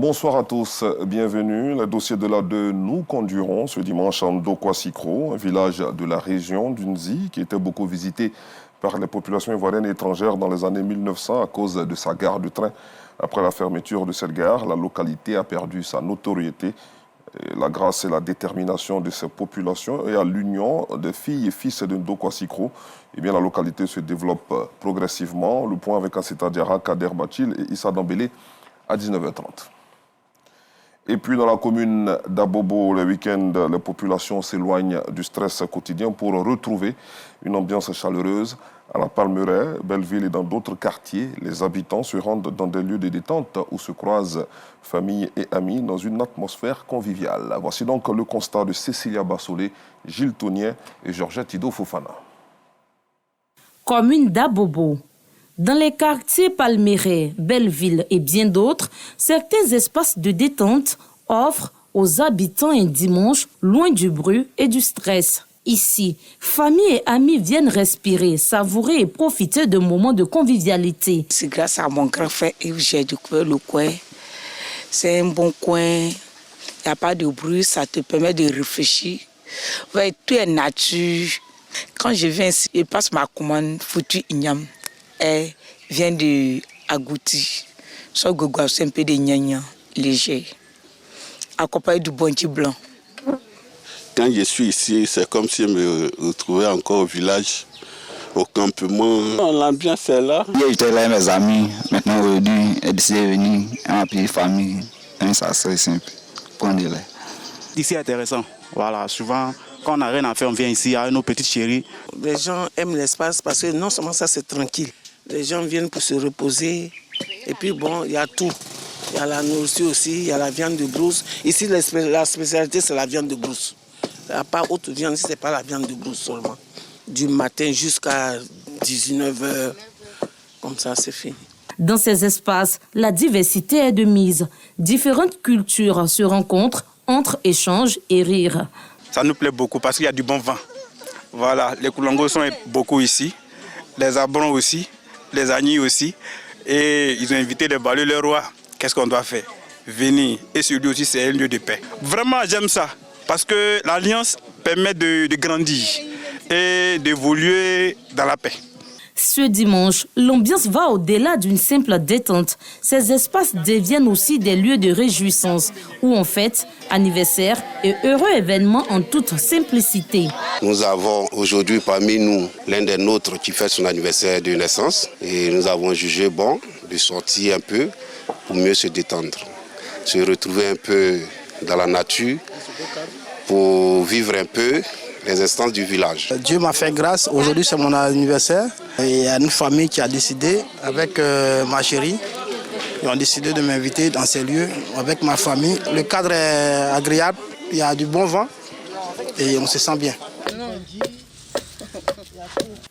Bonsoir à tous, bienvenue. Le dossier de la 2, nous conduirons ce dimanche en Dokwa-Sikro, un village de la région d'Unzi qui était beaucoup visité par les populations ivoiriennes et étrangères dans les années 1900 à cause de sa gare de train. Après la fermeture de cette gare, la localité a perdu sa notoriété. La grâce et la détermination de ces populations et à l'union des filles et fils de Dokwa-Sikro, la localité se développe progressivement. Le point avec Anseta Diarra, Kader Bachil et Issa Dambélé à 19h30. Et puis dans la commune d'Abobo, le week-end, les populations s'éloignent du stress quotidien pour retrouver une ambiance chaleureuse. À la Palmeraie, Belleville et dans d'autres quartiers, les habitants se rendent dans des lieux de détente où se croisent familles et amis dans une atmosphère conviviale. Voici donc le constat de Cécilia Bassolé, Gilles Tounier et Georgette Ido Fofana. Commune d'Abobo. Dans les quartiers Palmeraie, Belleville et bien d'autres, certains espaces de détente offrent aux habitants un dimanche loin du bruit et du stress. Ici, famille et amis viennent respirer, savourer et profiter de moments de convivialité. C'est grâce à mon grand frère que j'ai découvert le coin. C'est un bon coin, il n'y a pas de bruit, ça te permet de réfléchir. Ouais, tout est nature. Quand je viens ici, je passe ma commande Foutu Ignam. Elle vient de Agouti. Son gogo, c'est un peu de gnagna, léger, accompagné du bonti blanc. Quand je suis ici, c'est comme si je me retrouvais encore au village, au campement. L'ambiance est là. J'étais là avec mes amis. Maintenant, aujourd'hui, j'ai décidé de venir à ma petite famille. Ça, c'est simple. Prendre l'air. Ici, c'est intéressant. Voilà, souvent, quand on n'a rien à faire, on vient ici avec nos petites chéries. Les gens aiment l'espace parce que non seulement ça, c'est tranquille. Les gens viennent pour se reposer. Et puis bon, il y a tout. Il y a la nourriture aussi, il y a la viande de brousse. Ici, la spécialité, c'est la viande de brousse. À part autre viande, ce n'est pas la viande de brousse seulement. Du matin jusqu'à 19h, comme ça, c'est fini. Dans ces espaces, la diversité est de mise. Différentes cultures se rencontrent entre échanges et rires. Ça nous plaît beaucoup parce qu'il y a du bon vin. Voilà, les Koulangos sont beaucoup ici, les Abrons aussi, les Agnis aussi. Et ils ont invité les Balus, le roi. Qu'est-ce qu'on doit faire? Venir. Et celui aussi, c'est un lieu de paix. Vraiment, j'aime ça. Parce que l'alliance permet de grandir et d'évoluer dans la paix. Ce dimanche, l'ambiance va au-delà d'une simple détente. Ces espaces deviennent aussi des lieux de réjouissance où on fête anniversaire et heureux événements en toute simplicité. Nous avons aujourd'hui parmi nous l'un des nôtres qui fête son anniversaire de naissance et nous avons jugé bon de sortir un peu pour mieux se détendre, se retrouver un peu dans la nature pour vivre un peu les instances du village. Dieu m'a fait grâce, aujourd'hui c'est mon anniversaire. Et il y a une famille qui a décidé, avec ma chérie, ils ont décidé de m'inviter dans ces lieux avec ma famille. Le cadre est agréable, il y a du bon vent et on se sent bien.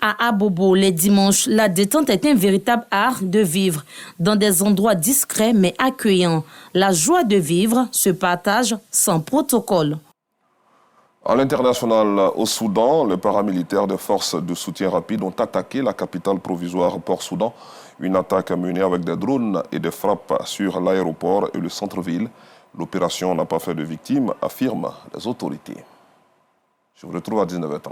À Abobo, les dimanches, la détente est un véritable art de vivre. Dans des endroits discrets mais accueillants, la joie de vivre se partage sans protocole. À l'international, au Soudan, les paramilitaires des forces de soutien rapide ont attaqué la capitale provisoire Port-Soudan. Une attaque menée avec des drones et des frappes sur l'aéroport et le centre-ville. L'opération n'a pas fait de victimes, affirment les autorités. Je vous retrouve à 19h30.